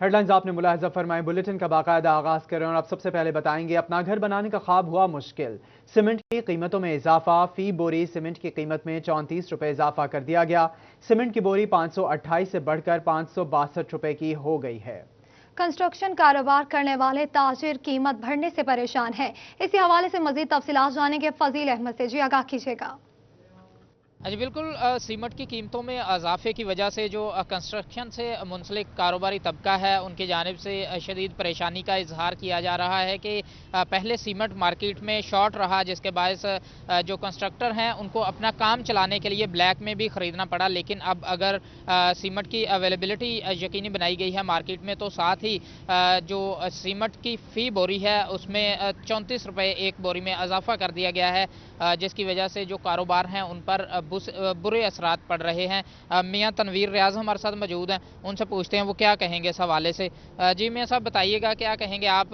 Headlines आपने मुलाहिजा फरमाए। Bulletin का बाकायदा आगाज करें और अब सबसे पहले बताएंगे अपना घर बनाने का ख्वाब हुआ मुश्किल। सीमेंट की कीमतों में इजाफा। फी बोरी सीमेंट की कीमत में 34 रुपए इजाफा कर दिया गया। सीमेंट की बोरी 528 से बढ़कर 562 रुपए की हो गई है। कंस्ट्रक्शन कारोबार करने वाले ताजिर कीमत बढ़ने से परेशान हैं। इसी हवाले से मजीद तफसीलात जानेंगे फजील अहमद से। जी आगाह कीजिएगा। जी बिल्कुल, सीमेंट की कीमतों में इजाफे की वजह से जो कंस्ट्रक्शन से मुंसलिक कारोबारी तबका है उनकी जानिब से शदीद परेशानी का इजहार किया जा रहा है कि पहले सीमेंट मार्केट में शॉर्ट रहा, जिसके बायस जो कंस्ट्रक्टर हैं उनको अपना काम चलाने के लिए ब्लैक में भी ख़रीदना पड़ा। लेकिन अब अगर सीमेंट की अवेलेबिलिटी यकीनी बनाई गई है मार्केट में, तो साथ ही जो सीमेंट की फ़ी बोरी है उसमें 34 रुपये एक बोरी में इजाफा कर दिया गया है, जिसकी वजह से जो कारोबार हैं उन पर बुरे असरात पड़ रहे हैं। मियाँ तनवीर रियाज हमारे साथ मौजूद हैं, उनसे पूछते हैं वो क्या कहेंगे इस हवाले से। जी मियाँ साहब, बताइएगा क्या कहेंगे आप।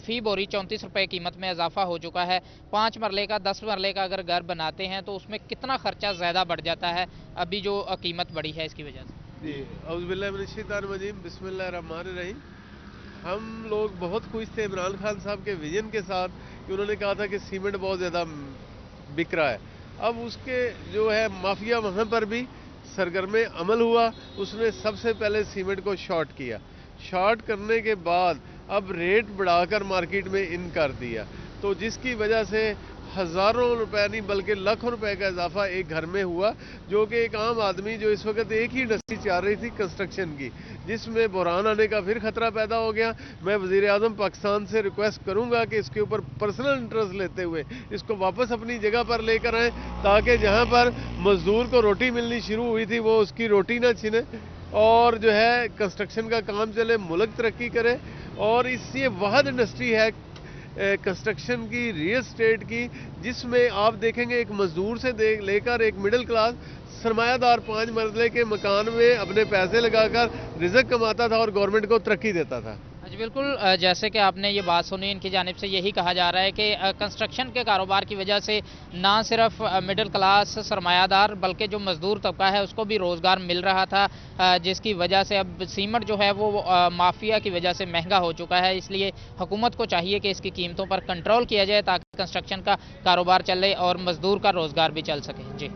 फ़ी बोरी 34 रुपये कीमत में इजाफा हो चुका है। 5 मरले का 10 मरले का अगर घर बनाते हैं तो उसमें कितना खर्चा ज़्यादा बढ़ जाता है अभी जो कीमत बढ़ी है इसकी वजह से। जी औज़ुबिल्लाहिमिनश्शैतानिर्रजीम, बिस्मिल्लाहिर्रहमानिर्रहीम। हम लोग बहुत खुश थे इमरान खान साहब के विजन के साथ कि उन्होंने कहा था कि सीमेंट बहुत ज़्यादा बिक रहा है। अब उसके जो है माफिया वहाँ पर भी सरगर्म अमल हुआ। उसने सबसे पहले सीमेंट को शॉर्ट किया। शॉर्ट करने के बाद अब रेट बढ़ाकर मार्केट में इन कर दिया, तो जिसकी वजह से हज़ारों रुपए नहीं बल्कि लाखों रुपए का इजाफा एक घर में हुआ, जो कि एक आम आदमी जो इस वक्त एक ही इंडस्ट्री चल रही थी कंस्ट्रक्शन की, जिसमें बहरान आने का फिर खतरा पैदा हो गया। मैं वज़ीर आज़म पाकिस्तान से रिक्वेस्ट करूंगा कि इसके ऊपर पर्सनल इंटरेस्ट लेते हुए इसको वापस अपनी जगह पर लेकर आएँ, ताकि जहां पर मजदूर को रोटी मिलनी शुरू हुई थी वो उसकी रोटी ना छिने, और जो है कंस्ट्रक्शन का काम चले, मुल्क तरक्की करे। और इस ये वाहद इंडस्ट्री है कंस्ट्रक्शन की, रियल स्टेट की, जिसमें आप देखेंगे एक मजदूर से लेकर एक मिडिल क्लास सरमायादार 5 मंजिले के मकान में अपने पैसे लगाकर रिज़्क कमाता था और गवर्नमेंट को तरक्की देता था। जी बिल्कुल, जैसे कि आपने ये बात सुनी, इनकी जानिब से यही कहा जा रहा है कि कंस्ट्रक्शन के कारोबार की वजह से ना सिर्फ मिडिल क्लास सरमायादार बल्कि जो मजदूर तबका है उसको भी रोज़गार मिल रहा था, जिसकी वजह से अब सीमेंट जो है वो माफिया की वजह से महंगा हो चुका है। इसलिए हुकूमत को चाहिए कि इसकी कीमतों पर कंट्रोल किया जाए ताकि कंस्ट्रक्शन का कारोबार चले और मजदूर का रोज़गार भी चल सके। जी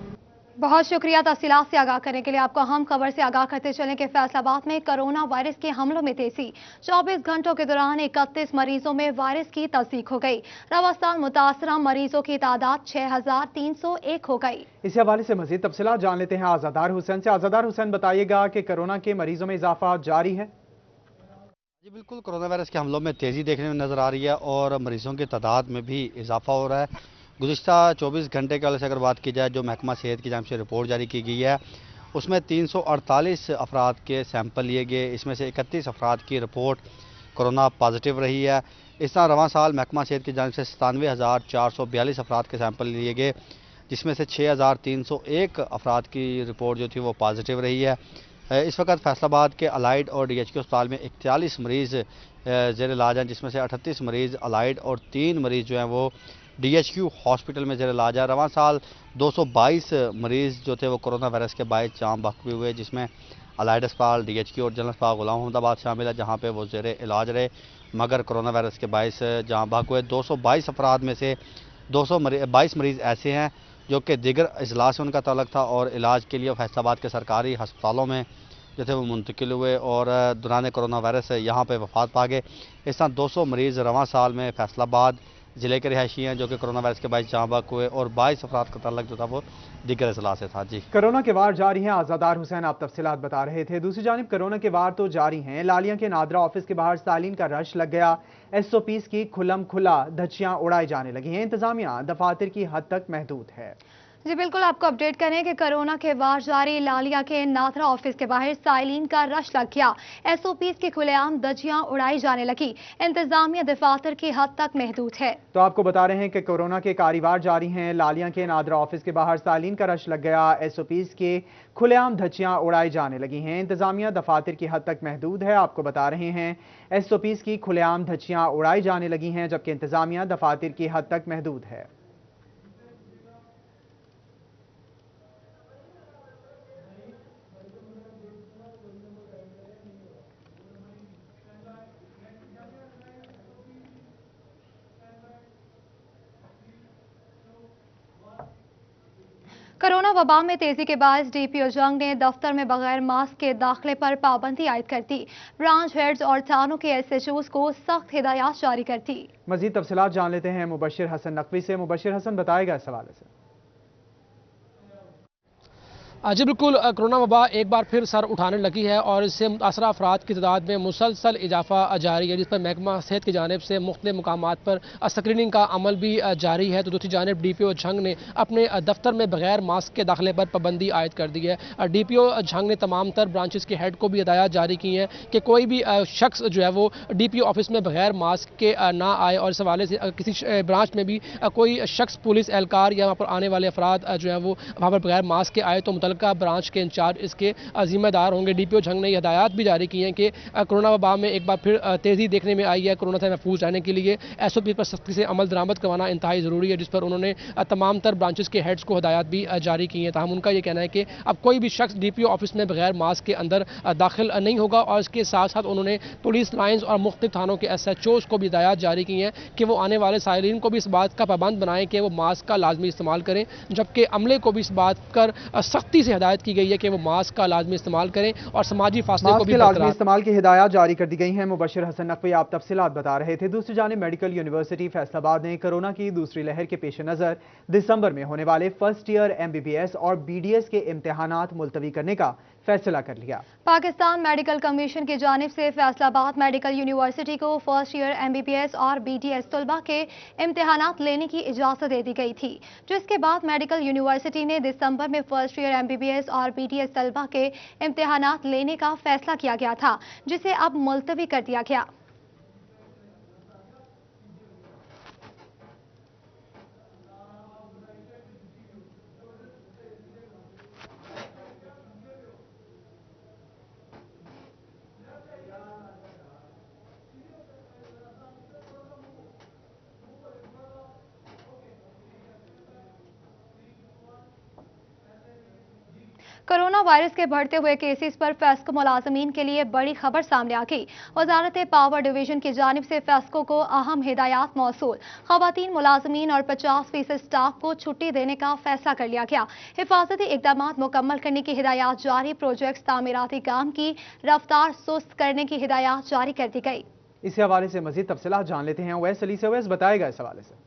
बहुत शुक्रिया तफसीलात से आगाह करने के लिए। आपको हम खबर से आगाह करते चलें कि फैसलाबाद में कोरोना वायरस के हमलों में तेजी। 24 घंटों के दौरान 31 मरीजों में वायरस की तस्दीक हो गई। रवास्तान मुतासरा मरीजों की तादाद 6301 हो गई। इस हवाले से मजीद तफसीलात जान लेते हैं आज़ादार हुसैन से। आज़ादार हुसैन, बताइएगा कि कोरोना के मरीजों में इजाफा जारी है। जी बिल्कुल, कोरोना वायरस के हमलों में तेज़ी देखने में नज़र आ रही है और मरीज़ों की तादाद में भी इजाफा हो रहा है। गुज़िश्ता 24 घंटे के हवाले से अगर बात की जाए, जो महकमा सेहत की जानिब से रिपोर्ट जारी की गई है उसमें 348 अफराद के सैंपल लिए गए। इसमें से 31 अफराद की रिपोर्ट कोरोना पॉजिटिव रही है। इस तरह रवां साल महकमा सेहत की जानिब से 97,442 अफराद के सैंपल लिए गए, जिसमें से 6,301 अफराद की रिपोर्ट जो थी वो पॉजिटिव रही है। इस वक्त फैसलाबाद के अलाइड और DHQ अस्पताल में 41 मरीज़ ज़ेर इलाज हैं, जिसमें से 38 मरीज़ अलाइड और 3 मरीज़ जो हैं वो DHQ हॉस्पिटल में ज़ेर इलाज है। रवां साल 222 मरीज़ जो थे वो कोरोना वायरस के बायस जाम बहक हुए, जिसमें अलाइड अस्पताल, DHQ और जनरल अस्पताल गुलाम मोहम्मदाबाद शामिल है, जहाँ पे वो ज़ेर इलाज रहे मगर कोरोना वायरस के बायस जाम बहक हुए। 222 अफराद में से 222 मरीज़ ऐसे हैं जो कि दिगर अजला से उनका तल्लुक़ था और इलाज के लिए फैसलाबाद के सरकारी हस्पतालों में जो थे वो मुंतकिल हुए और दौरान कोरोना वायरस यहाँ पे वफात पा गए। इस तरह 200 मरीज़ रवां साल में फैसलाबाद ज़िले के रिहायशी हैं जो कि कोरोना वायरस के बायस जाँ बहक हुए और 22 अफराद का तल्लुक़ जो था वो दिगर अजला से था। जी कोरोना के वार जारी हैं। आज़ादार हुसैन, आप तफसीलात बता रहे थे। दूसरी जानिब कोरोना के वार तो जारी हैं। लालिया के नादरा ऑफिस के बाहर सालीन का रश लग गया। SOPs की खुलम खुला धज्जियां उड़ाई जाने लगी हैं। इंतजामिया दफातर की हद तक महदूद है। जी बिल्कुल, आपको अपडेट करें कि कोरोना के वार जारी लालिया के नाथरा ऑफिस के बाहर साइलिन का रश लग गया। SOPs की खुलेआम धज्जियां उड़ाई जाने लगी। इंतजामिया दफातर की हद तक महदूद है। तो आपको बता रहे हैं कि कोरोना के कारीवार जारी हैं। लालिया के नादरा ऑफिस के बाहर साइलिन का रश लग गया। SOPs के खुलेआम धज्जियां उड़ाई जाने लगी हैं। इंतजामिया दफातर की हद तक महदूद है। आपको बता रहे हैं SOPs की खुलेआम धज्जियां उड़ाई जाने लगी हैं, जबकि इंतजामिया दफातर की हद तक महदूद है। कोरोना वबा में तेजी के बायस डीपीओ जंग ने दफ्तर में बगैर मास्क के दाखिले पर पाबंदी आयद कर दी। ब्रांच हेड्स और थानों के एसएचओज को सख्त हिदायत जारी कर दी। मजीद तफसीलात जान लेते हैं मुबशिर हसन नकवी से। मुबशिर हसन, बताएगा इस हवाले से। जी बिल्कुल, कोरोना वबा एक बार फिर सर उठाने लगी है और इससे मुतासरा अफराद की तादाद में मुसलसल इजाफा जारी है, जिस पर महकमा सेहत की जानिब से मुख्तलिफ मुकामात पर स्क्रीनिंग का अमल भी जारी है। तो दूसरी जानिब डीपीओ झंग ने अपने दफ्तर में बगैर मास्क के दाखिले पर पाबंदी आयद कर दी है। डीपीओ झंग ने तमाम तर ब्रांचेस के हेड को भी हिदायत जारी की हैं कि कोई भी शख्स जो है वो डीपीओ ऑफिस में बगैर मास्क के ना आए, और इस हवाले से किसी ब्रांच में भी कोई शख्स पुलिस एहलकार या वहाँ पर आने वाले अफराद जो है वो वहाँ पर बगैर मास्क के आए तो का ब्रांच के इंचार्ज इसके जिम्मेदार होंगे। डीपीओ झंग ने हिदायत भी जारी की हैं कि कोरोना वबा में एक बार फिर तेजी देखने में आई है। कोरोना से महफूज रहने के लिए एसओपी पर सख्ती से अमल दरामद करवाना इंतहाई ज़रूरी है, जिस पर उन्होंने तमाम तर ब्रांचेस के हेड्स को हिदायत भी जारी की हैं। ताहम उनका ये कहना है कि अब कोई भी शख्स डीपीओ ऑफिस में बगैर मास्क के अंदर दाखिल नहीं होगा, और इसके साथ साथ उन्होंने पुलिस लाइन्स और मुख्तलिफ थानों के एसएचओज को भी हिदायत जारी की हैं कि वो आने वाले साइलिन को भी इस बात का पाबंद बनाएं कि वो मास्क का लाजमी इस्तेमाल करें, जबकि अमले को भी इस बात कर सख्ती से हिदायत की गई है कि वो मास्क का लाजमी इस्तेमाल करें और समाजी फासले को भी लाजमी इस्तेमाल की हिदायत जारी कर दी गई हैं। मुबशिर हसन नकवी आप तफसीलात बता रहे थे। दूसरी जानिब मेडिकल यूनिवर्सिटी फैसलाबाद ने कोरोना की दूसरी लहर के पेश नज़र दिसंबर में होने वाले फर्स्ट ईयर MBBS और BDS के इम्तिहानात मुलतवी करने का फैसला कर लिया। पाकिस्तान मेडिकल कमीशन की जानिब से फैसलाबाद मेडिकल यूनिवर्सिटी को फर्स्ट ईयर MBBS और BDS तलबा के इम्तिहानात लेने की इजाज़त दे दी गई थी, जिसके बाद मेडिकल यूनिवर्सिटी ने दिसंबर में फर्स्ट ईयर MBBS और BDS तलबा के इम्तिहानात लेने का फैसला किया गया था, जिसे अब मुलतवी कर दिया गया। कोरोना वायरस के बढ़ते हुए केसेस पर फेस्को मुलाजमीन के लिए बड़ी खबर सामने आ गई। वजारत पावर डिवीजन की जानिब से फेस्को को अहम हिदायत मौसूल। खवातीन मुलाजमीन और 50% स्टाफ को छुट्टी देने का फैसला कर लिया गया। हिफाजती इकदाम मुकम्मल करने की हिदायत जारी। प्रोजेक्ट तामीराती काम की रफ्तार सुस्त करने की हिदायत जारी कर दी गई। इस हवाले से मजीद तफसीलात जान लेते हैं। ओवैस अली से। ओवैस, बताएगा इस हवाले से।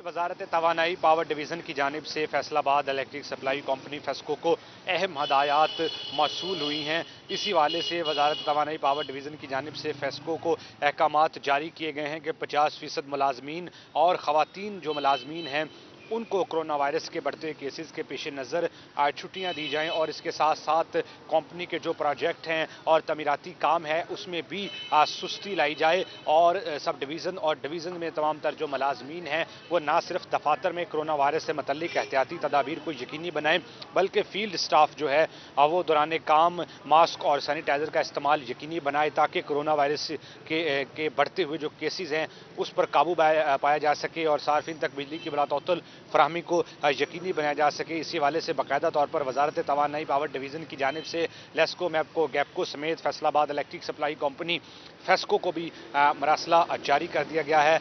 वजारत तवानाई पावर डिवीज़न की जानिब से Faisalabad electric supply company FESCO को अहम हदायत मौसूल हुई हैं। इसी वाले से वजारत तवानाई पावर डिवीज़न की जानिब से फेस्को को अहकामात जारी किए गए हैं कि 50% मुलाजमीन और ख़वातीन जो मुलाजमीन हैं उनको कोरोना वायरस के बढ़ते केसेस के पेश नज़र छुट्टियां दी जाएं, और इसके साथ साथ कंपनी के जो प्रोजेक्ट हैं और तमीराती काम है उसमें भी सुस्ती लाई जाए, और सब डिवीज़न और डिवीज़न में तमाम तर जो मुलाजमीन हैं वो ना सिर्फ दफातर में कोरोना वायरस से मुतल्लिक एहतियाती तदाबीर को यकीनी बनाएं, बल्कि फील्ड स्टाफ जो है वो दौरान काम मास्क और सैनिटाइज़र का इस्तेमाल यकीनी बनाए, ताकि कोरोना वायरस के बढ़ते हुए जो केसेस हैं उस पर काबू पाया जा सके और सार्फिन तक बिजली की बलातौतल फराहमी को यकीनी बनाया जा सके। इसी वाले से बाकायदा तौर पर वजारत तवानाई पावर डिवीज़न की जानिब से लेस्को, मैपको, गैपको समेत Faisalabad electric supply company FESCO को भी मरासला जारी कर दिया गया है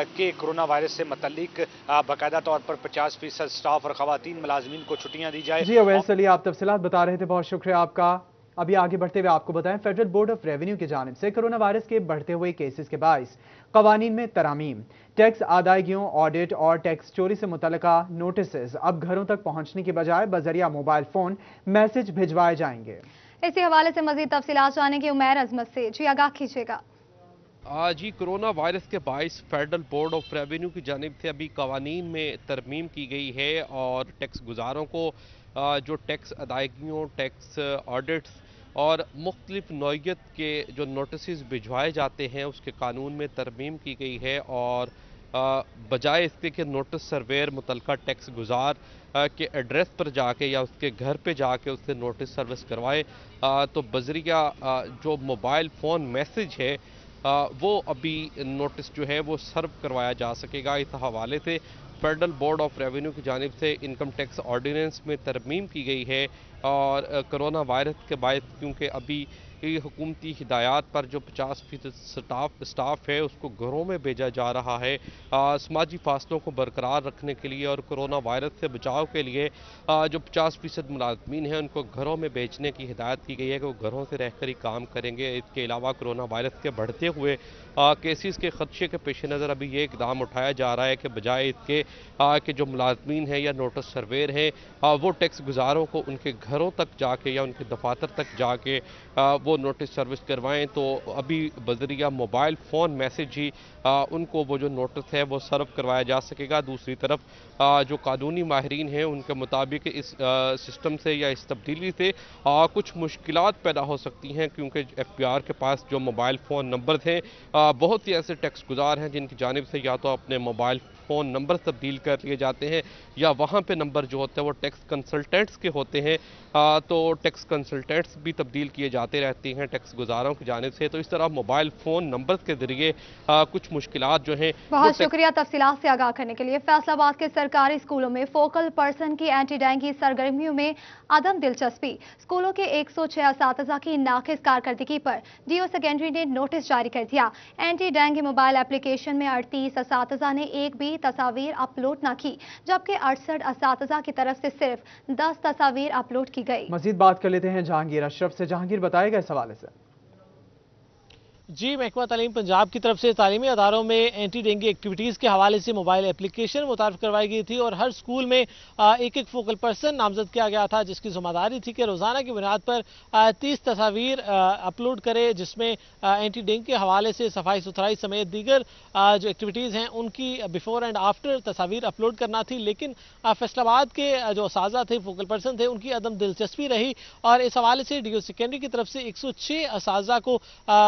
कि कोरोना वायरस से मुतल्लिक बाकायदा तौर पर 50% स्टाफ और ख़वातीन मुलाजमीन को छुट्टियां दी जाए। जी ओवैस अली, आप तफसीलात बता रहे थे, बहुत शुक्रिया आपका। अभी आगे बढ़ते हुए आपको बताएं, फेडरल बोर्ड ऑफ रेवेन्यू की जानिब से कोरोना वायरस के बढ़ते हुए केसेस के बायस कवानीन में तरामीम, टैक्स अदायगियों, ऑडिट और टैक्स चोरी से मुतल्लिका नोटिस अब घरों तक पहुंचने की बजाय बजरिया मोबाइल फोन मैसेज भिजवाए जाएंगे। इसी हवाले से मजीद तफसीलात जानने की उमैर अजमत से। जी आगाह कीजिएगा। जी, कोरोना वायरस के बायस फेडरल बोर्ड ऑफ रेवेन्यू की जानिब से अभी कवानीन में तरमीम की गई है, और टैक्स गुजारों को जो टैक्स अदायगियों, टैक्स ऑडिट्स और मुख्तलिफ नौइयत के जो नोटिस भिजवाए जाते हैं उसके कानून में तरमीम की गई है, और बजाय इसके कि नोटिस सर्वेयर मुतलका टैक्स गुजार के एड्रेस पर जाके या उसके घर पे जाके उससे नोटिस सर्विस करवाए, तो बजरिया जो मोबाइल फ़ोन मैसेज है वो अभी नोटिस जो है वो सर्व करवाया जा सकेगा। इस हवाले से फेडरल बोर्ड ऑफ रेवेन्यू की जानिब से इनकम टैक्स ऑर्डिनेंस में तरमीम की गई है, और कोरोना वायरस के बायस क्योंकि अभी कि हुकूमती हिदायत पर जो 50% स्टाफ है उसको घरों में भेजा जा रहा है समाजी फासलों को बरकरार रखने के लिए और कोरोना वायरस से बचाव के लिए जो 50% मुलाजमीन हैं उनको घरों में भेजने की हिदायत की गई है कि वो घरों से रहकर ही काम करेंगे। इसके अलावा कोरोना वायरस के बढ़ते हुए केसेस के खदशे के पेश नज़र अभी ये इकदाम उठाया जा रहा है कि बजाय इसके कि जो मुलाजमीन हैं या नोटिस सर्वेयर हैं वो टैक्स गुजारों को उनके घरों तक जाके या उनके दफातर तक जाके वो नोटिस सर्विस करवाएं, तो अभी बजरिया मोबाइल फ़ोन मैसेज ही उनको वो जो नोटिस है वो सर्व करवाया जा सकेगा। दूसरी तरफ जो कानूनी माहिरीन हैं उनके मुताबिक इस सिस्टम से या इस तब्दीली से कुछ मुश्किलात पैदा हो सकती हैं, क्योंकि FPR के पास जो मोबाइल फ़ोन नंबर थे बहुत ही ऐसे टैक्स गुजार हैं जिनकी जानिब से या तो अपने मोबाइल फ़ोन नंबर तब्दील कर लिए जाते हैं या वहाँ पे नंबर जो होते हैं वो टैक्स कंसल्टेंट्स के होते हैं, तो टैक्स कंसल्टेंट्स भी तब्दील किए जाते रहती हैं टैक्स गुजारों की जानिब से। तो इस तरह मोबाइल फ़ोन नंबर के ज़रिए कुछ मुश्किलात जो हैं। बहुत शुक्रिया तफसीलात से आगाह करने के लिए। फैसलाबाद के सरकारी स्कूलों में फोकल पर्सन की एंटी डेंगू सरगर्मियों में अदम दिलचस्पी। स्कूलों के 106 असातिज़ा की नाक़िस कारकर्दगी पर DO सेकेंडरी ने नोटिस जारी कर दिया। एंटी डेंगू मोबाइल एप्लीकेशन में 38 असातिज़ा ने एक भी तस्वीर अपलोड न की, जबकि 68 असातिज़ा की तरफ से सिर्फ 10 तस्वीर अपलोड की गई। मजीद बात कर लेते हैं जहांगीर अशरफ से। जहांगीर, बताएगा इस हवाले से। जी, महकमा तालीम पंजाब की तरफ से तालीमी अदारों में एंटी डेंगू एक्टिविटीज़ के हवाले से मोबाइल एप्लीकेशन मुतारफ़ करवाई गई थी और हर स्कूल में एक एक फोकल पर्सन नामजद किया गया था, जिसकी ज़िम्मेदारी थी कि रोज़ाना की बुनियाद पर 30 तस्वीर अपलोड करे, जिसमें एंटी डेंगू के हवाले से सफाई सुथराई समेत दीगर जो एक्टिविटीज़ हैं उनकी बिफोर एंड आफ्टर तस्वीर अपलोड करना थी। लेकिन फैसलाबाद के जो असातिज़ा थे, फोकल पर्सन थे, उनकी अदम दिलचस्पी रही और इस हवाले से DO सेकेंडरी की तरफ से 106 असातिज़ा को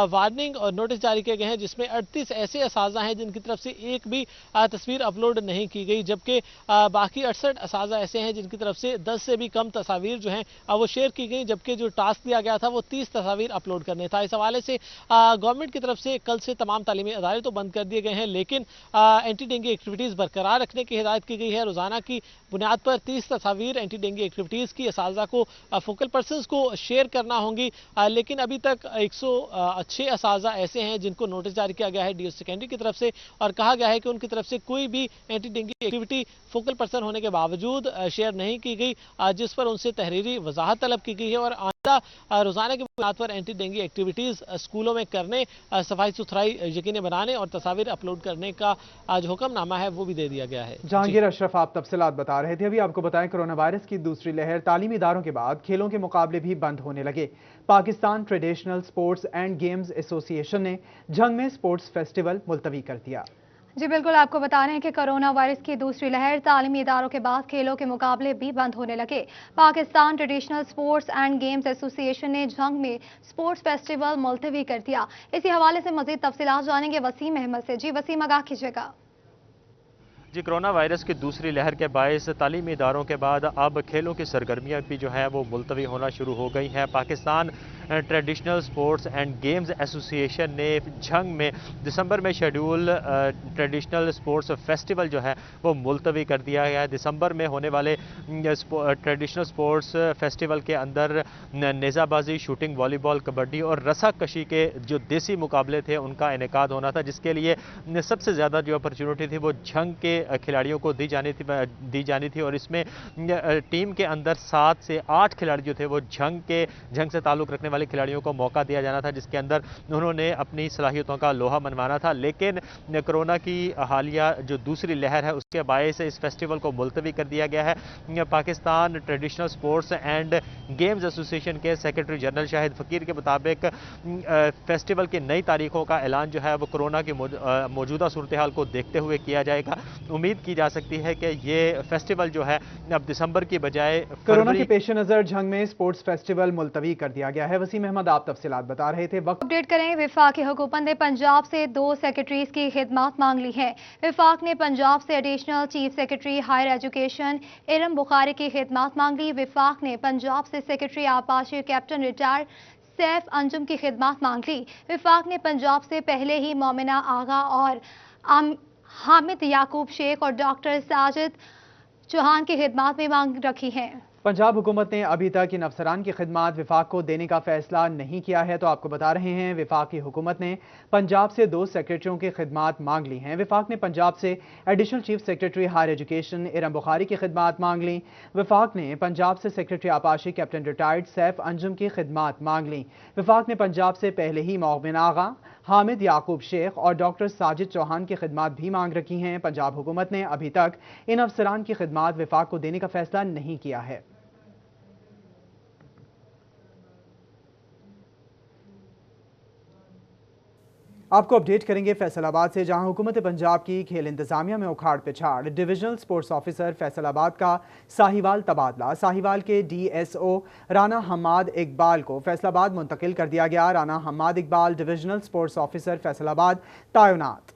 वार्निंग और नोटिस जारी किए गए हैं, जिसमें 38 ऐसे असातिज़ा हैं जिनकी तरफ से एक भी तस्वीर अपलोड नहीं की गई, जबकि बाकी 68 असातिज़ा ऐसे हैं जिनकी तरफ से 10 से भी कम तस्वीर जो हैं वो शेयर की गई, जबकि जो टास्क दिया गया था वो 30 तस्वीर अपलोड करने था। इस हवाले से गवर्नमेंट की तरफ से कल से तमाम तालीमी अदारे तो बंद कर दिए गए हैं, लेकिन एंटी डेंगू एक्टिविटीज़ बरकरार रखने की हिदायत की गई है। रोज़ाना की बुनियाद पर 30 तस्वीर एंटी डेंगू एक्टिविटीज़ की असातिज़ा को फोकल पर्सनस को शेयर करना होंगी, लेकिन अभी तक 106 असातिज़ा ऐसे हैं जिनको नोटिस जारी किया गया है DO सेकेंडरी की तरफ से और कहा गया है कि उनकी तरफ से कोई भी anti dengue activity focal person होने के बावजूद शेयर नहीं की गई, जिस पर उनसे तहरीरी वजाहत तलब की गई है और आइंदा रोजाना की बुनियाद पर एंटी डेंगू एक्टिविटीज स्कूलों में करने, सफाई सुथराई यकीनी बनाने और तस्वीर अपलोड करने का जो हुक्मनामा है वो भी दे दिया गया है। जहांगीर अशरफ आप तफसीलात बता रहे थे। अभी आपको बताएं, कोरोना वायरस की दूसरी लहर, तालीमी इदारों के बाद खेलों के मुकाबले भी बंद होने लगे। Pakistan traditional sports and games association ने झंग में स्पोर्ट्स फेस्टिवल मुलतवी कर दिया। जी बिल्कुल, आपको बता रहे हैं कि कोरोना वायरस की दूसरी लहर, तालीमी इदारों के बाद खेलों के मुकाबले भी बंद होने लगे। Pakistan traditional sports and games association ने झंग में स्पोर्ट्स फेस्टिवल मुलतवी कर दिया। इसी हवाले से मजीद तफसीलात जानेंगे वसीम अहमद से। जी वसीम, आगाह कीजिएगा। जी, कोरोना वायरस की दूसरी लहर के बायस तालीमी इदारों के बाद अब खेलों की सरगर्मियाँ भी जो है वो मुलतवी होना शुरू हो गई हैं। Pakistan traditional sports and games association ने झंग में दिसंबर में शेड्यूल ट्रेडिशनल स्पोर्ट्स फेस्टिवल जो है वो मुलतवी कर दिया गया है। दिसंबर में होने वाले ट्रेडिशनल स्पोर्ट्स फेस्टिवल के अंदर नेज़ाबाजी, शूटिंग, वॉलीबॉल, कबड्डी और रस्साकशी के जो देसी मुकाबले थे उनका इनेकाद होना था, जिसके लिए सबसे ज़्यादा जो अपॉर्चुनिटी थी वो झंग के खिलाड़ियों को दी जानी थी और इसमें टीम के अंदर 7 से 8 खिलाड़ी जो थे वो झंग से ताल्लुक़ रखने वाले खिलाड़ियों को मौका दिया जाना था, जिसके अंदर उन्होंने अपनी सलाहियतों का लोहा मनवाना था। लेकिन कोरोना की हालिया जो दूसरी लहर है उसके बायस इस फेस्टिवल को मुलतवी कर दिया गया है। Pakistan traditional sports and games association के सेक्रेटरी जनरल शाहिद फ़कीर के मुताबिक फेस्टिवल की नई तारीखों का ऐलान जो है वो कोरोना की मौजूदा सूरत हाल को देखते हुए किया जाएगा। उम्मीद की जा सकती है कि ये फेस्टिवल जो है अब दिसंबर की बजाय कोरोना के पेश नजर झंग में स्पोर्ट्स फेस्टिवल मुलतवी कर दिया गया है। वसीम अहमद आप तफसीलात बता रहे थे। अपडेट करें, विफाक हुकूमत ने पंजाब से 2 सेक्रेटरीज की खिदमत मांग ली है। विफाक ने पंजाब से additional chief secretary higher education Iram Bukhari की खिदमत मांग ली। विफाक ने पंजाब से सेक्रेटरी आपाशी कैप्टन रिटायर सैफ अंजुम की खिदमत मांग ली। विफाक ने पंजाब से पहले ही मोमिना आगा और हामिद याकूब शेख और डॉक्टर साजिद चौहान की खिदमत में मांग रखी है। पंजाब हुकूमत ने अभी तक इन अफसरान की खिदमात विफाक को देने का फैसला नहीं किया है, तो आपको बता रहे हैं विफाकी हुकूमत ने पंजाब से 2 सेक्रेटरियों की खिदमात मांग ली हैं। विफाक ने पंजाब से additional chief secretary higher education Iram Bukhari की खिदमात मांग ली। विफाक ने पंजाब से सेक्रेटरी आपाशी कैप्टन रिटायर्ड सैफ अंजुम की खिदमात मांग ली। विफाक ने पंजाब से पहले ही मोमिन आगा, हामिद याकूब शेख और डॉक्टर साजिद चौहान की खिदमात भी मांग रखी हैं। पंजाब हुकूमत ने अभी तक इन अफसरान की खिदमात विफाक को देने का फैसला नहीं किया है। आपको अपडेट करेंगे फैसलाबाद से, जहां हुकूमत पंजाब की खेल इंतजामिया में उखाड़ पिछाड़। डिविजनल स्पोर्ट्स ऑफिसर फैसलाबाद का साहिवाल तबादला। साहिवाल के DSO राना हम्माद इकबाल को फैसलाबाद मुंतकिल कर दिया गया। Rana Hammad Iqbal divisional sports officer Faisalabad तैनात।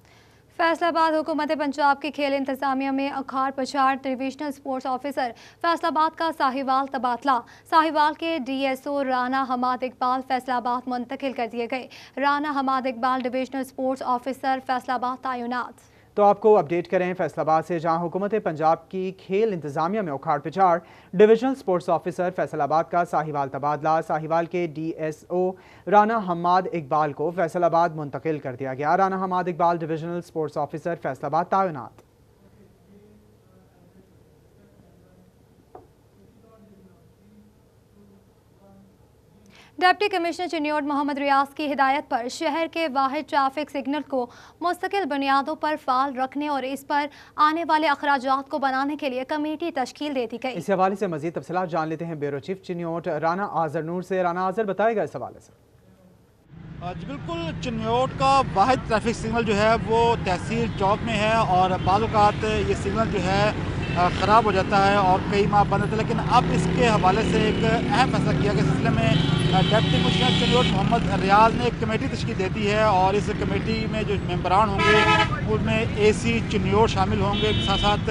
फैसलाबाद हुकूमत पंजाब की खेल इंतजामिया में उखाड़ पछाड़। डिविजनल स्पोर्ट्स ऑफिसर फैसलाबाद का साहिवाल तबादला। साहिवाल के DSO राना हम्माद इकबाल फैसलाबाद मुंतकिल कर दिए गए। Rana Hammad Iqbal divisional sports officer Faisalabad तैनात। तो आपको अपडेट करें फैसलाबाद से, जहां हुकूमत पंजाब की खेल इंतजामिया में उखाड़ पिछाड़। डिविजनल स्पोर्ट्स ऑफिसर फैसलाबाद का साहिवाल तबादला। साहिवाल के DSO राना हम्माद इकबाल को फैसलाबाद मुंतकिल कर दिया गया। Rana Hammad Iqbal divisional sports officer Faisalabad तैनात। डिप्टी कमिश्नर चिन्योट मोहम्मद रियाज की हिदायत पर शहर के वाहिद ट्रैफिक सिग्नल को मुस्तकिल बुनियादों पर फाल रखने और इस पर आने वाले अखराजात को बनाने के लिए कमेटी तश्कील दे दी गई। इस हवाले से मजीद तफसीलात जान लेते हैं ब्यूरो चीफ चिन्योट राना आजर नूर से। राना आजर, बताएगा इस हवाले से। जी बिल्कुल, चिन्योट का वाहिद ट्रैफिक सिग्नल जो है वो तहसील चौक में है और बाज़ औक़ात ये सिग्नल जो है ख़राब हो जाता है और कई माह बंद रहता है, लेकिन अब इसके हवाले से एक अहम फैसला किया गया। सिलसिले में डिप्टी कमिश्नर चिन्योट मोहम्मद रियाज ने एक कमेटी तश्कील देती है और इस कमेटी में जो मेंबरान होंगे उनमें AC चिन्योट शामिल होंगे, साथ साथ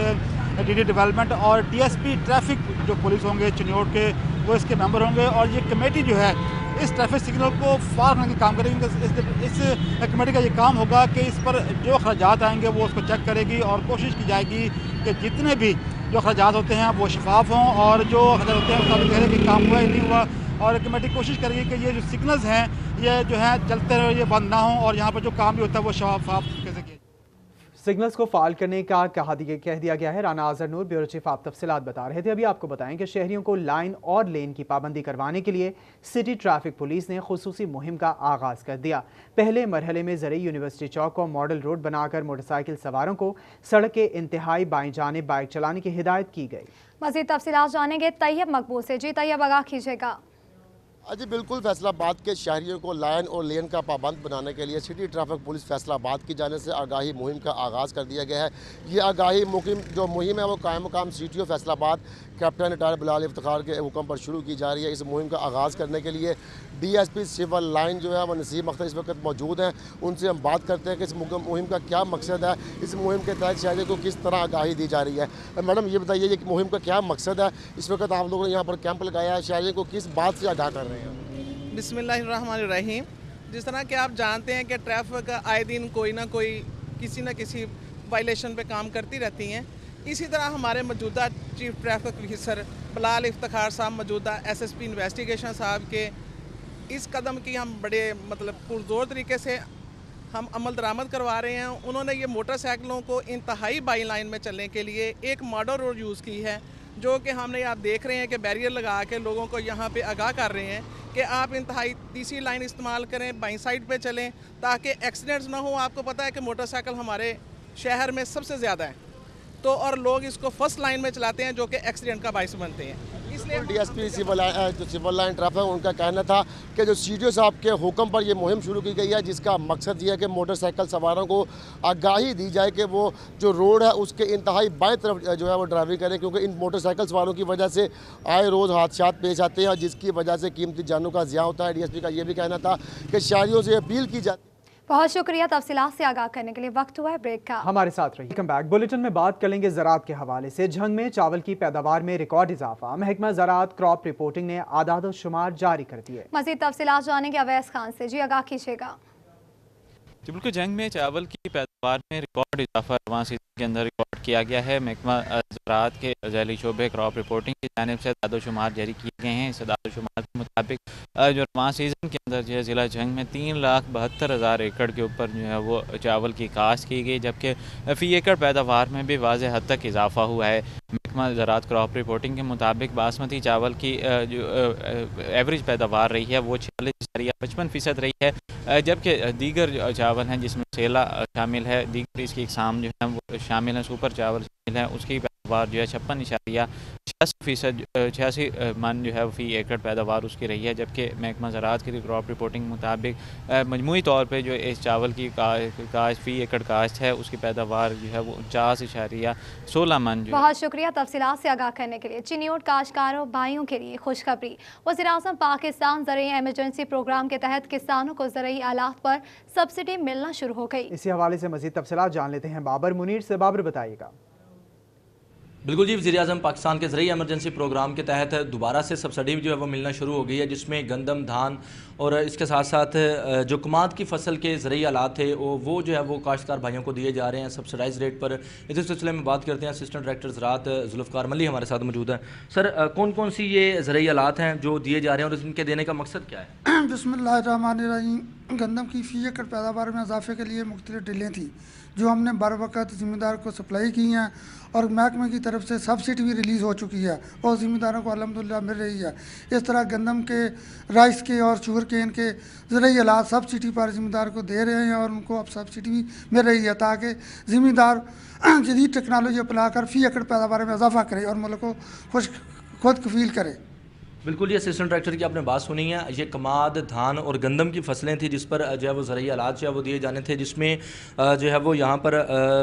DD डेवलपमेंट और DSP ट्रैफिक जो पुलिस होंगे चिन्योट के, वो इसके मेंबर होंगे। और ये कमेटी जो है इस ट्रैफिक सिग्नल को फार करने का काम करेगी। इस कमेटी का ये काम होगा कि इस पर जो अखराजात आएंगे वो उसको चेक करेगी और कोशिश की जाएगी कि जितने भी जो अखराजात होते हैं वो शफाफ हों और जो अखराजात होते हैं उसका भी कह कि काम हुआ ही नहीं हुआ। और कमेटी कोशिश करेगी कि ये जो सिग्नल्स हैं ये जो है चलते रहे, ये बंद ना हो और यहाँ पर जो काम भी होता है वो शफाफ कैसे किया। सिग्नल्स को फाल करने का कह दिया गया है। राना आजर नूर, ब्यूरो चीफ, आप तफसीलात बता रहे थे। अभी आपको बताएं कि शहरियों को लाइन और लेन की पाबंदी करवाने के लिए सिटी ट्रैफिक पुलिस ने खुसूसी मुहिम का आगाज कर दिया। पहले मरहले में ज़रिए यूनिवर्सिटी चौक को मॉडल रोड बनाकर मोटरसाइकिल सवारों को सड़क के इंतहाई बाईं जानिब बाइक चलाने की हिदायत की गई। मज़ीद तफसीलात जानेंगे तैयब मकबूल से। जी तैयब, आगाह कीजिएगा। जी बिल्कुल, फैसलाबाद के शहरियों को लाइन और लेन का पाबंद बनाने के लिए सिटी ट्रैफिक पुलिस फैसलाबाद की जाने से आगाही मुहिम का आगाज़ कर दिया गया है। ये आगाही मुहिम है वो कायम मकाम CTO Faisalabad captain retired Bilal Iftikhar के हुक्म पर शुरू की जा रही है। इस मुहिम का आगाज़ करने के लिए DSP सिविल लाइन जो है वो नसीम अख्तर इस वक्त मौजूद हैं। उनसे हम बात करते हैं कि इस मुहिम का क्या मकसद है, इस मुहिम के तहत शहरियों को किस तरह आगाही दी जा रही है। मैडम ये बताइए ये मुहिम का क्या मकसद है, इस वक्त आप लोगों ने यहाँ पर कैंप लगाया है, शहरियों को किस बात से आगाह कर रहे हैं? बिस्मिल्लाहिर्रहमानिर्रहीम। जिस तरह के आप जानते हैं कि ट्रैफिक आए दिन कोई ना कोई किसी न किसी वायलेशन पे काम करती रहती हैं, इसी तरह हमारे मौजूदा chief traffic officer Bilal Iftikhar साहब, मौजूदा SSP इन्वेस्टिगेशन साहब के इस कदम की हम बड़े पुरजोर तरीके से हम अमल दरामद करवा रहे हैं। उन्होंने ये मोटरसाइकिलों को इंतहाई बाई लाइन में चलने के लिए एक मॉडल रोड यूज़ की है, जो कि हमने आप देख रहे हैं कि बैरियर लगा के लोगों को यहाँ पे आगाह कर रहे हैं कि आप इंतहाई तीसरी लाइन इस्तेमाल करें, बाई साइड पे चलें ताकि एक्सीडेंट्स ना हो। आपको पता है कि मोटरसाइकिल हमारे शहर में सबसे ज़्यादा है, तो और लोग इसको फर्स्ट लाइन में चलाते हैं जो कि एक्सीडेंट का बाइस बनते हैं। इसलिए DSP सिविल लाइन ट्रैफिक उनका कहना था कि जो CTO साहब के हुक्म पर ये मुहिम शुरू की गई है, जिसका मकसद ये है कि मोटरसाइकिल सवारों को आगाही दी जाए कि वो जो रोड है उसके इंतहाई बाएं तरफ जो है वो ड्राइविंग करें, क्योंकि इन मोटरसाइकिल सवारों की वजह से आए रोज़ हादसा पेश आते हैं और जिसकी वजह से कीमती जानों का ज़िया होता है। DSP का ये भी कहना था कि शहरियों से अपील की जाती। बहुत शुक्रिया तफसीलात से आगाह करने के लिए। वक्त हुआ है ब्रेक का। हमारे साथ रहिए। Welcome back. बुलेटिन में बात करेंगे ज़राअत के हवाले से। झंग में चावल की पैदावार में रिकॉर्ड इजाफा। महकमा ज़राअत क्रॉप रिपोर्टिंग ने आदाद शुमार जारी कर दिए। मज़ीद तफसीलात जानेंगे अवैस खान से। जी आगाह कीजिएगा। जी बिल्कुल, जंग में चावल की पैदावार में रिकॉर्ड इजाफा रवां सीजन के अंदर रिकॉर्ड किया गया है। महकमा ज़राअत के ज़ैली शोबे क्रॉप रिपोर्टिंग की जानिब से दादोशुमार जारी किए गए हैं। इस दादोशुमार के मुताबिक जो रवां सीज़न के अंदर जो है ज़िला जंग में 3,72,000 एकड़ के ऊपर जो है वो चावल की काश्त की गई, जबकि फ़ी एकड़ पैदावार में भी वाज़ेह हद तक इजाफा हुआ है। महकमा ज़राअत क्रॉप रिपोर्टिंग के मुताबिक बासमती चावल की जो एवरेज पैदावार रही है वो 46.55% रही है, जबकि दीगर चावल हैं जिसमें सेला शामिल है, दीगर इसकी इकसाम जो है वो शामिल हैं, सुपर चावल शामिल हैं, उसकी पैदावार जो है 56.86 मन जो है फ़ी एकड़ पैदावार उसकी रही है। जबकि महकमा ज़राअत की क्रॉप रिपोर्टिंग के मुताबिक मजमूई तौर पे जो इस चावल की काश्त फ़ी एकड़ काश्त है उसकी पैदावार जो है वो 49.16 मन जो। बहुत शुक्रिया तफसीलात से आगाह करने के लिए। चिन्योट काश्तकारों भाइयों के लिए खुशखबरी, वज़ीर-ए-आज़म पाकिस्तान ज़रई एमरजेंसी प्रोग्राम के तहत किसानों को ज़रई आलात पर सब्सिडी मिलना शुरू हो गई। इसी हवाले से मज़ीद तफसीलात जान लेते हैं बाबर मुनीर से। बाबर बताइएगा। बिल्कुल जी, वज़ीर-ए-आज़म पाकिस्तान के ज़रिए एमरजेंसी प्रोग्राम के तहत दोबारा से सब्सिडी जो है वो मिलना शुरू हो गई है, जिसमें गंदम, धान और इसके साथ साथ जो कमाद की फसल के ज़रिए आलात थे वो जो है वो काश्तकार भाइयों को दिए जा रहे हैं सब्सिडाइज रेट पर। इस सिलसिले में बात करते हैं, असिस्टेंट डायरेक्टर ज़राअत ज़ुल्फ़कार मल्ली हमारे साथ मौजूद हैं। सर, कौन कौन सी ये ज़रिए आलात हैं जो दिए जा रहे हैं और इनके देने का मकसद क्या है? बिस्मिल्लाहिर्रहमानिर्रहीम। गंदम की फ़ी एकड़ पैदावार में इजाफे के लिए मुख्तलिफ ड्रिलें थी जो हमने बर वक़्त ज़िम्मेदार को सप्लाई की हैं और महकमे की तरफ से सब्सिडी भी रिलीज़ हो चुकी है और ज़िम्मेदारों को अल्हम्दुलिल्लाह मिल रही है। इस तरह गंदम के, राइस के और शुगर केन के ज़रिए आलात सब्सिडी पर ज़िम्मेदार को दे रहे हैं और उनको अब सब्सिडी भी मिल रही है ताकि ज़िम्मेदार जदीद टेक्नोलॉजी अपना कर फ़ी एकड़ पैदावार में इजाफा करे और मुल्क को खुद कफील करे। बिल्कुल, ये असिस्टेंट डायरेक्टर की आपने बात सुनी है। ये कमाद, धान और गंदम की फसलें थी जिस पर जो है वो ज़रिए आलात जो है वो दिए जाने थे, जिसमें जो है वो यहाँ पर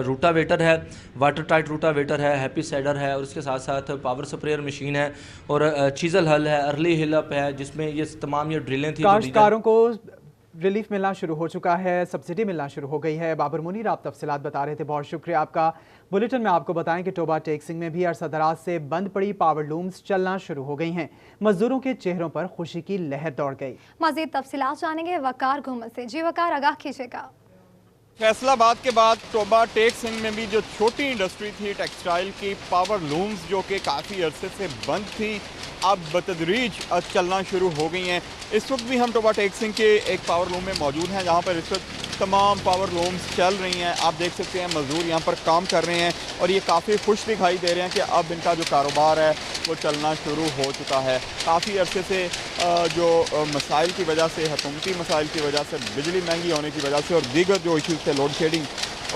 रूटावेटर है, वाटर टाइट रूटावेटर है, हैप्पी साइडर है और इसके साथ साथ पावर स्प्रेयर मशीन है और चीज़ल हल है, अर्ली हिल अप है, जिसमें ये तमाम ये ड्रिलें थी। काश्तकारों को रिलीफ मिलना शुरू हो चुका है, सब्सिडी मिलना शुरू हो गई है। बाबर मुनीर, आप तफसीलात बता रहे थे, बहुत शुक्रिया आपका। बुलेटिन में आपको बताएं कि टोबा टेक्सिंग में भी अरसा दराज से बंद पड़ी पावर लूम्स चलना शुरू हो गई हैं। मजदूरों के चेहरों पर खुशी की लहर दौड़ गई। मजीद तफसीलात जानेंगे वकार घुमन से। जी वकार, आगाह कीजिएगा। फैसलाबाद के बाद टोबा टेक्सिंग में भी जो छोटी इंडस्ट्री थी टेक्सटाइल की, पावर लूम्स जो कि काफ़ी अरसे से बंद थी, अब बतदरीज चलना शुरू हो गई हैं। इस वक्त भी हम टोबा टेक्सिंग के एक पावर लूम में मौजूद हैं जहां पर इस वक्त तमाम पावर लूम्स चल रही हैं। आप देख सकते हैं मज़दूर यहां पर काम कर रहे हैं और ये काफ़ी खुश दिखाई दे रहे हैं कि अब इनका जो कारोबार है वो चलना शुरू हो चुका है। काफ़ी अरसे से जो मसाइल की वजह से, हुकूमती मसाइल की वजह से, बिजली महंगी होने की वजह से और दीगर जो इशूज़ थे, लोड शेडिंग,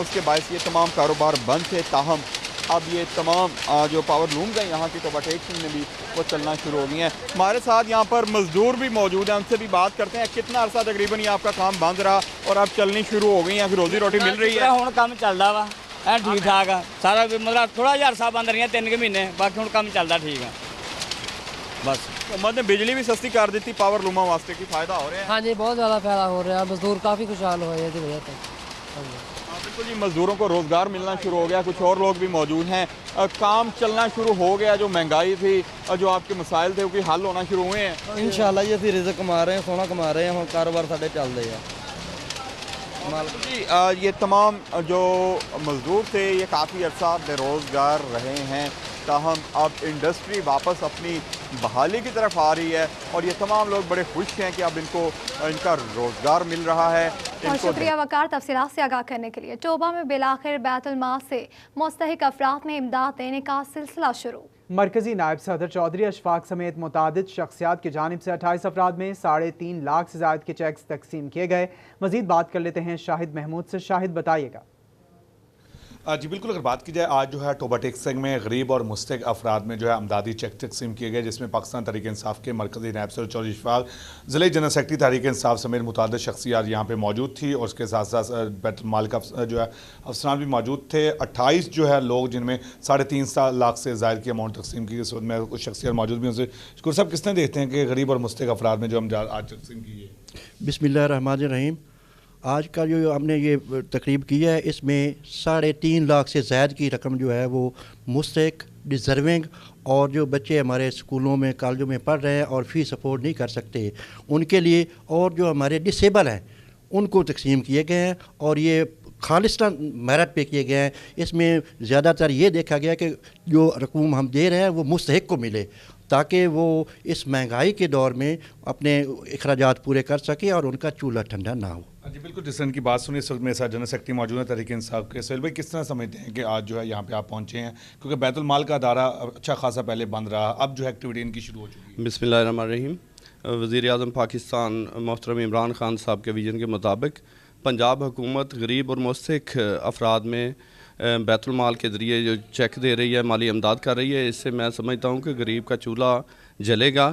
उसके बायस ये तमाम कारोबार बंद थे। ताहम अब ये तमाम जो पावर लूम्स हैं यहाँ की टोबा टेक्सिंग में भी वो चलना शुरू हो गई हैं। हमारे साथ यहाँ पर मजदूर भी मौजूद हैं, उनसे भी बात करते हैं। कितना अरसा तकरीबन ये आपका काम बंद रहा और अब चलनी शुरू हो गई है, रोजी रोटी मिल रही है? हुण काम चलदा वा ठीक ठाक है सारा, मतलब थोड़ा जिहा अरसा बंद रही 3 महीने, बाकी हुण काम चलदा ठीक है बस। हुकूमत ने बिजली भी सस्ती कर दी पावर लूमा वास्ते, की फायदा हो रहा है? हाँ जी, बहुत ज़्यादा फायदा हो रहा है, मजदूर काफ़ी खुशहाल हो रहे हैं। बिल्कुल जी, मजदूरों को रोज़गार मिलना शुरू हो गया। कुछ और लोग भी मौजूद हैं, काम चलना शुरू हो गया। जो महंगाई थी और जो आपके मसाइल थे वो हल होना शुरू हुए हैं इंशाल्लाह। ये फिर रिज़्क़ कमा रहे हैं, सोना कमा रहे हैं, हम कारोबार साढ़े चल रहे हैं जी। ये तमाम जो मजदूर थे ये काफ़ी अर्सा बेरोज़गार रहे हैं, ताहम अब इंडस्ट्री वापस अपनी बहाली की तरफ आ रही है और ये तमाम लोग बड़े खुश हैं कि अब इनका रोज़गार मिल रहा है। बहुत शुक्रिया वकार तफसीलात से आगाह करने के लिए। टोबा में बिलाखिर बैतुल माल से मुस्तहिक अफराद में इमदाद देने का सिलसिला शुरू। मरकजी नायब सदर चौधरी अशफाक समेत मुतादिद शख्सियात की जानिब से 28 अफराद में 3.5 लाख से ज़ायद के चेक्स तकसीम किए गए। मजीद बात कर लेते हैं शाहिद महमूद से। शाहिद, बताइएगा। जी बिल्कुल, अगर बात की जाए आज जो है टोबा टेक्सिंग में गरीब और मुस्तहिक अफराद में जो है अमदादी चेक तकसीम किए गए, जिसमें पाकिस्तान तहरीक इंसाफ के मरकजी नायब सदर चौधरी अशफाक, ज़िले जनरल सेक्रेटरी तहरीक इंसाफ समेत मुतादिद शख्सियात यहाँ पे मौजूद थी और उसके साथ साथ बैतुल माल का जो है अफसरान भी मौजूद थे। 28 जो है लोग जिनमें 3.5 लाख से ज़ायद की अमाउंट तकसीम की, उसमें कुछ शख्सियात मौजूद भी। उनसे शुक्र साहब, किस तरह देखते हैं कि गरीब और मुस्तहिक अफराद में जो हम आज तकसीम की है? बिस्मिल्लाहिर्रहमानिर्रहीम। आज का जो हमने ये तकरीब किया है इसमें 3.5 लाख से ज़ायद की रकम जो है वो मुस्तहिक, डिज़र्विंग और जो बच्चे हमारे स्कूलों में, कॉलेजों में पढ़ रहे हैं और फ़ीस अफोर्ड नहीं कर सकते उनके लिए, और जो हमारे डिसेबल हैं उनको तकसीम किए गए हैं और ये खालिस्तान मेरिट पे किए गए हैं। इसमें ज़्यादातर ये देखा गया कि जो रकूम हम दे रहे हैं वो मुस्तहिक को मिले, ताकि वो इस महंगाई के दौर में अपने अखराजात पूरे कर सके और उनका चूल्हा ठंडा ना हो। जी बिल्कुल, जिस तरह की बात सुनी, इस वक्त मेरे साथ जनरल सेक्रेटरी मौजूद है तहरीक इंसाफ के। सोहेल भाई, किस तरह समझते हैं कि आज जो है यहाँ पे आप पहुँचे हैं, क्योंकि बैतुल माल का अदारा अच्छा खासा पहले बंद रहा, अब जो है एक्टिविटी इनकी शुरू हो चुकी है? बिस्मिल्लाहिर्रहमानिर्रहीम। वज़ीर-ए-आज़म पाकिस्तान मोहतरम इमरान खान साहब के विजन के मुताबिक पंजाब हुकूमत गरीब और मुस्तहिक अफराद में बैतुल माल के ज़रिए जो चेक दे रही है, माली इमदाद कर रही है, इससे मैं समझता हूँ कि गरीब का चूल्हा जलेगा।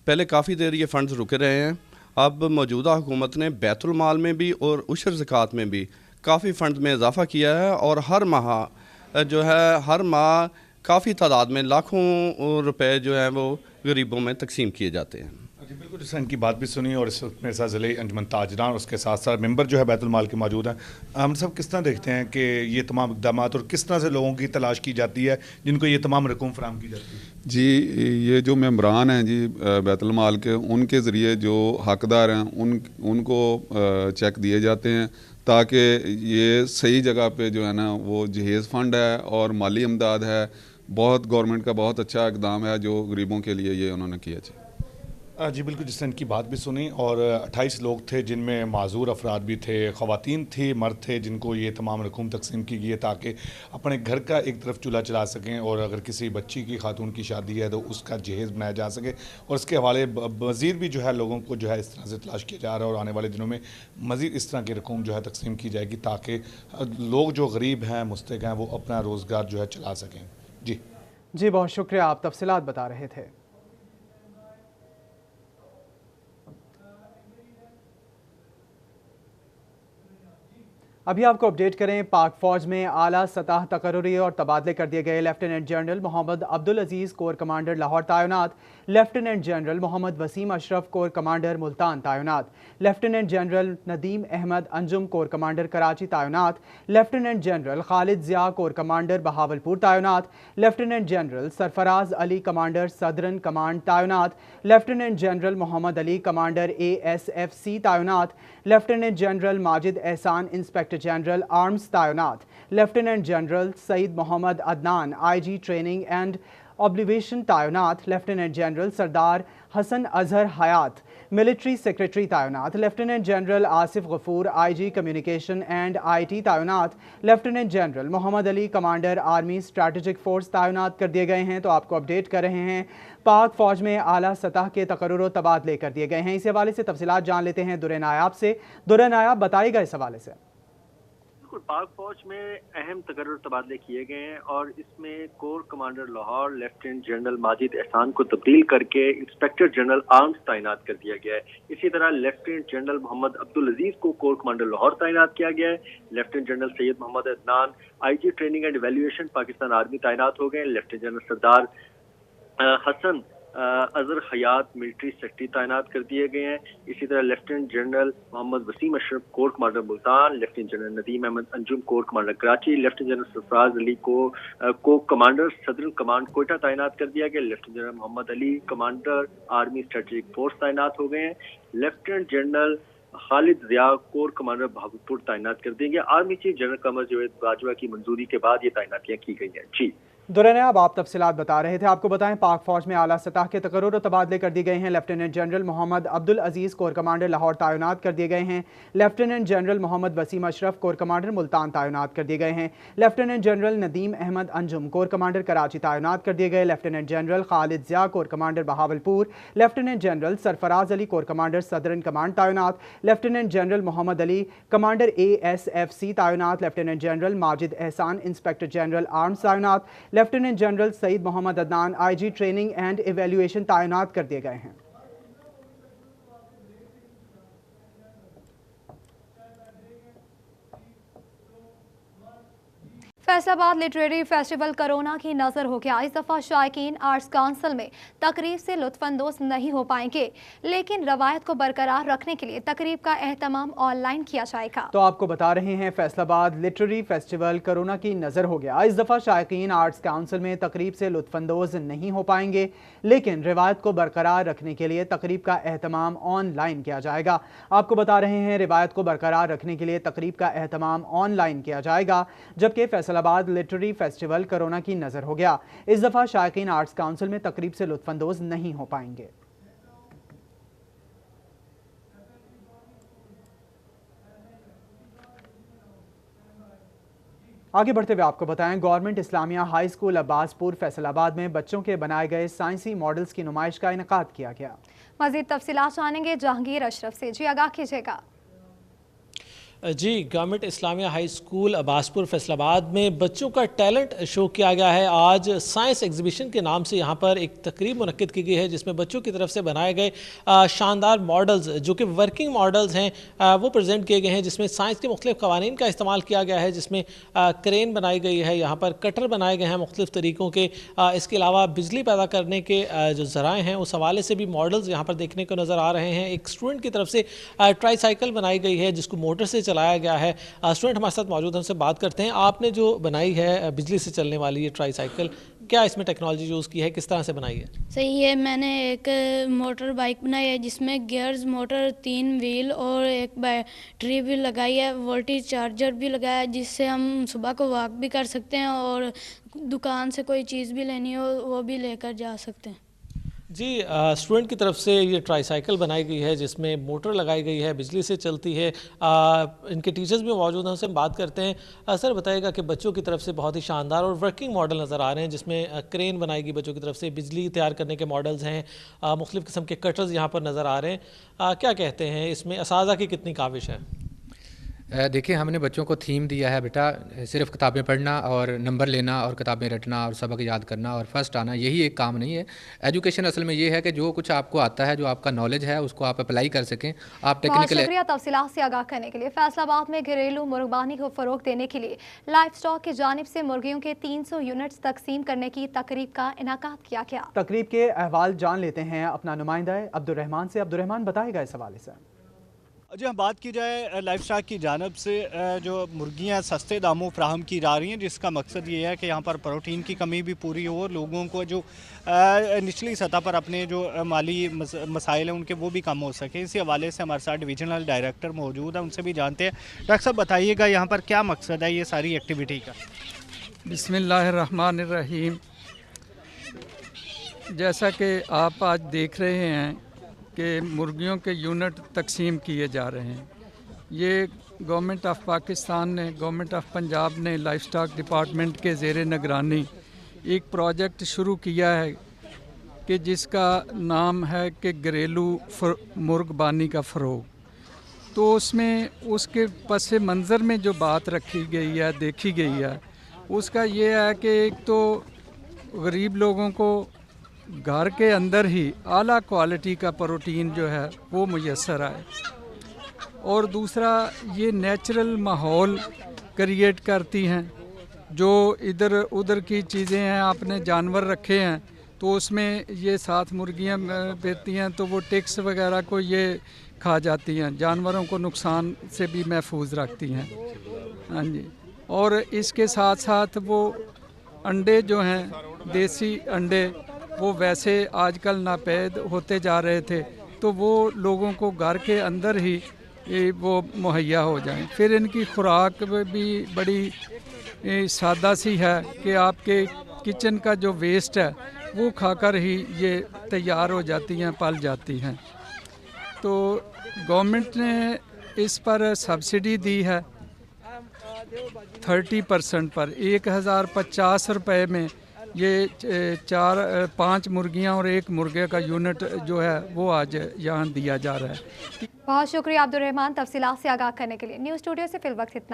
पहले काफ़ी देर ये फ़ंड्स रुके रहे हैं, अब मौजूदा हुकूमत ने बैतुल माल में भी और उशर ज़कात में भी काफ़ी फ़ंड में इजाफ़ा किया है और हर माह काफ़ी तादाद में लाखों रुपए जो हैं वो गरीबों में तकसीम किए जाते हैं। जी बिल्कुल, जिस इनकी बात भी सुनी और इस वक्त मेरे साथ ज़िले अंजुमन ताजरान और उसके साथ साथ मेंबर जो है बैतुल माल के मौजूद हैं। हम सब किस तरह देखते हैं कि ये तमाम इक़दाम और किस तरह से लोगों की तलाश की जाती है जिनको ये तमाम रकूम फराहम की जाती है? जी, ये जो मेंबरान हैं जी बैतुल माल के, उनके ज़रिए जो हकदार हैं उनको चेक दिए जाते हैं ताकि ये सही जगह पे जो है ना वो जहेज़ फ़ंड है और माली इमदाद है। बहुत गवर्नमेंट का बहुत अच्छा इक़दाम है जो गरीबों के लिए ये उन्होंने किया। जी बिल्कुल, जिस तरह इनकी बात भी सुनी और 28 लोग थे जिनमें माजूर अफराद भी थे, ख़वातीन थी, मर्द थे, जिनको ये तमाम रकूम तकसीम की गई है ताकि अपने घर का एक तरफ चूल्हा चला सकें और अगर किसी बच्ची की खातून की शादी है तो उसका जहेज़ बनाया जा सके। और इसके हवाले मज़ीद भी जो है लोगों को जो है इस तरह से तलाश किया जा रहा है और आने वाले दिनों में मज़ीद इस तरह की रकूम जो है तकसीम की जाएगी ताकि लोग जो गरीब हैं, मुस्तहिक हैं, वो अपना रोज़गार जो है चला सकें। जी बहुत शुक्रिया, आप तफसीलात बता रहे थे। अभी आपको अपडेट करें, पाक फौज में आला सतह तकर्रुरी और तबादले कर दिए गए lieutenant general Mohammad Abdul Aziz corps commander Lahore तैनात, lieutenant general Mohammad Waseem Ashraf corps commander Multan तैनात, lieutenant general Nadeem Ahmad Anjum corps commander Karachi तैनात, lieutenant general Khalid Zia corps commander Bahawalpur तैनात, lieutenant general Sarfaraz Ali commander southern command तैनात, lieutenant general Mohammad Ali commander ASFC तैनात, lieutenant general Majid Ehsan inspector general arms तैनात, lieutenant general Saeed Mohammad Adnan IG training and ऑब्लिवेशन तैनात, lieutenant general Sardar Hassan Azhar Hayat military secretary तैनात, lieutenant general Asif Ghafoor IG communication and IT तैनात, lieutenant general Mohammad Ali commander army strategic force तैनात कर दिए गए हैं। तो आपको अपडेट कर रहे हैं, पाक फौज में आला सतह के तकर्रुर और तबादले कर दिए गए हैं। इस हवाले से तफसीलात जान लेते हैं दुर्रे नायाब से। दुर्रे नायाब, बताइएगा इस हवाले से। पाक फौज में अहम तकर्रुर तबादले किए गए हैं और इसमें core commander Lahore lieutenant general Majid एहसान को तब्दील करके इंस्पेक्टर जनरल आर्म्स तैनात कर दिया गया है। इसी तरह लेफ्टिनेंट जनरल मोहम्मद अब्दुल अजीज को कोर कमांडर लाहौर तैनात किया गया है। Lieutenant general Syed Mohammad Adnan IG training and evaluation Pakistan army तैनात हो गए। Lieutenant general Sardar Hassan Azhar Hayat military secretary तैनात कर दिए गए हैं। इसी तरह lieutenant general Mohammad Waseem Ashraf corps commander Multan, lieutenant general Nadeem Ahmad Anjum corps commander Karachi, lieutenant general Sarfaraz Ali को कमांडर सदरन कमांड कोयटा तैनात कर दिया गया। Lieutenant general Mohammad Ali commander army strategic force तैनात हो गए हैं। Lieutenant general Khalid Zia corps commander Bahawalpur तैनात कर देंगे। Army chief general Qamar Javed Bajwa की मंजूरी के बाद ये तैनातियां की गई हैं। जी दुर्रे अब आप तफसीलात बता रहे थे। आपको बताएं, पाक फौज में आला सतह के तकर्रुर और तबादले कर दिए गए हैं। Lieutenant general Mohammad Abdul Aziz corps commander Lahore तैनात कर दिए गए हैं। Lieutenant general Mohammad Waseem Ashraf corps commander Multan तैनात कर दिए गए हैं। Lieutenant general Nadeem Ahmad Anjum corps commander Karachi तैनात कर दिए गए। Lieutenant general Khalid Zia corps commander Bahawalpur, lieutenant general Sarfaraz Ali corps commander southern command तैनात, lieutenant general Mohammad Ali commander ASFC तैनात, lieutenant general Majid Ehsan inspector general arms तैनात, lieutenant general Saeed Mohammad Adnan IG training and evaluation तैनात कर दिए गए हैं। फैसलाबाद लिटरेरी फेस्टिवल कोरोना की नजर हो गया। इस दफा शायकीन आर्ट्स काउंसिल में तकरीब से लुत्फानंदोज नहीं हो पाएंगे, लेकिन रवायत को बरकरार रखने के लिए तकरीब का एहतमाम ऑनलाइन किया जाएगा। तो आपको बता रहे हैं फैसलाबाद लिटरेरी फेस्टिवल कोरोना की नजर हो गया। इस दफा शायकीन आर्ट्स काउंसिल में तकरीब से लुत्फानंदोज नहीं हो पाएंगे, लेकिन रिवायत को बरकरार रखने के लिए तकरीब का एहतमाम ऑनलाइन किया जाएगा। आपको बता रहे हैं रिवायत को बरकरार रखने के लिए तकरीब का एहतमाम ऑनलाइन किया जाएगा, जबकि फैसलाबाद लिटरेरी फेस्टिवल कोरोना की नजर हो गया। इस दफा शायकीन आर्ट्स काउंसिल में तकरीब से लुत्फानंदोज नहीं हो पाएंगे। आगे बढ़ते हुए आपको बताएं, government Islamia high school Abbaspur Faisalabad में बच्चों के बनाए गए साइंसी मॉडल्स की नुमाइश का इनेकाद किया गया। मजीद तफसीलात जानेंगे जहांगीर अशरफ से। जी आगाह कीजिएगा। जी, government Islamia high school Abbaspur Faisalabad में बच्चों का टैलेंट शो किया गया है। आज साइंस एग्जीबिशन के नाम से यहाँ पर एक तकरीब मुनक्किद की गई है, जिसमें बच्चों की तरफ से बनाए गए शानदार मॉडल्स जो कि वर्किंग मॉडल्स हैं वो प्रेजेंट किए गए हैं, जिसमें साइंस के मुख्तलिफ कवानीन का इस्तेमाल किया गया है, जिसमें क्रेन बनाई गई है, यहाँ पर कटर बनाए गए हैं मुख्तलिफ तरीक़ों के। इसके अलावा बिजली पैदा करने के जो ज़राए हैं उस हवाले से भी मॉडल्स यहाँ पर देखने को नज़र आ रहे हैं। एक स्टूडेंट की तरफ से ट्राई साइकिल बनाई गई है जिसको मोटर से चलाया गया है। स्टूडेंट हमारे साथ मौजूद हैं, हमसे बात करते हैं। आपने जो बनाई है बिजली से चलने वाली ये ट्राई साइकिल, क्या इसमें टेक्नोलॉजी यूज़ की है, किस तरह से बनाई है? सही है, मैंने एक मोटर बाइक बनाई है जिसमें गियर्स, मोटर, 3 व्हील और एक बैटरी भी लगाई है, वोल्टेज चार्जर भी लगाया है, जिससे हम सुबह को वॉक भी कर सकते हैं और दुकान से कोई चीज़ भी लेनी हो वो भी लेकर जा सकते हैं। जी, स्टूडेंट की तरफ से ये ट्राई साइकिल बनाई गई है जिसमें मोटर लगाई गई है, बिजली से चलती है। इनके टीचर्स भी मौजूद हैं, उनसे बात करते हैं। सर बताइएगा कि बच्चों की तरफ से बहुत ही शानदार और वर्किंग मॉडल नज़र आ रहे हैं, जिसमें क्रेन बनाएगी बच्चों की तरफ से, बिजली तैयार करने के मॉडल्स हैं, मुख्तलिफ़ किस्म के कटर्स यहाँ पर नज़र आ रहे हैं। क्या कहते हैं, इसमें असाज़ा की कितनी काविश है? देखिए, हमने बच्चों को थीम दिया है, बेटा सिर्फ किताबें पढ़ना और नंबर लेना और किताबें रटना और सबक याद करना और फर्स्ट आना, यही एक काम नहीं है। एजुकेशन असल में ये है कि जो कुछ आपको आता है, जो आपका नॉलेज है, उसको आप अप्लाई कर सकें। आप टेक्निकल। शुक्रिया तफसीलात से आगाह करने के लिए। फैसलाबाद में घरेलू मुर्गबानी को फ़रोग देने के लिए लाइफ स्टॉक की जानिब से मुर्गियों के 300 यूनिट्स तकसीम करने की तकरीब का इनेकाद किया गया। तकरीब के अहवाल जान लेते हैं अपना नुमाइंदा अब्दुर्रहमान से। अब्दुर्रहमान बताएगा इस हवाले से। जी, हम बात की जाए लाइफ स्टॉक की जानब से जो मुर्गियाँ सस्ते दामों फ्राहम की जा रही हैं, जिसका मकसद ये है कि यहाँ पर प्रोटीन की कमी भी पूरी हो और लोगों को जो निचली सतह पर अपने जो माली मसाइल हैं उनके वो भी कम हो सके। इसी हवाले से हमारे साथ डिविजनल डायरेक्टर मौजूद हैं, उनसे भी जानते हैं। डॉक्टर साहब बताइएगा यहाँ पर क्या मकसद है ये सारी एक्टिविटी का? बिस्मिल्लाहिर्रहमानिर्रहीम। जैसा कि आप आज देख रहे हैं कि मुर्गियों के यूनिट तकसीम किए जा रहे हैं, ये गवर्नमेंट ऑफ पाकिस्तान ने, गवर्नमेंट ऑफ पंजाब ने लाइफ स्टॉक डिपार्टमेंट के ज़ेर निगरानी एक प्रोजेक्ट शुरू किया है कि जिसका नाम है कि घरेलू मुर्गबानी का फ़रोग। तो उसमें उसके पस मंज़र में जो बात रखी गई है, देखी गई है, उसका ये है कि एक तो गरीब लोगों को घर के अंदर ही आला क्वालिटी का प्रोटीन जो है वो मुयस्सर आए, और दूसरा ये नेचुरल माहौल क्रिएट करती हैं। जो इधर उधर की चीज़ें हैं, आपने जानवर रखे हैं तो उसमें ये 7 मुर्गियाँ रहती हैं तो वो टिक्स वगैरह को ये खा जाती हैं, जानवरों को नुकसान से भी महफूज रखती हैं। हाँ जी, और इसके साथ साथ वो अंडे जो हैं, देसी अंडे, वो वैसे आजकल नापैद होते जा रहे थे, तो वो लोगों को घर के अंदर ही वो मुहैया हो जाएं। फिर इनकी खुराक भी बड़ी सादा सी है कि आपके किचन का जो वेस्ट है वो खाकर ही ये तैयार हो जाती हैं, पल जाती हैं। तो गवर्नमेंट ने इस पर सब्सिडी दी है 30% पर। 1050 रुपये में ये 4-5 मुर्गियाँ और 1 मुर्गे का यूनिट जो है वो आज यहाँ दिया जा रहा है। बहुत शुक्रिया अब्दुर्रहमान तफसीलात से आगाह करने के लिए। न्यूज़ स्टूडियो से फिल वक्त इतना ही।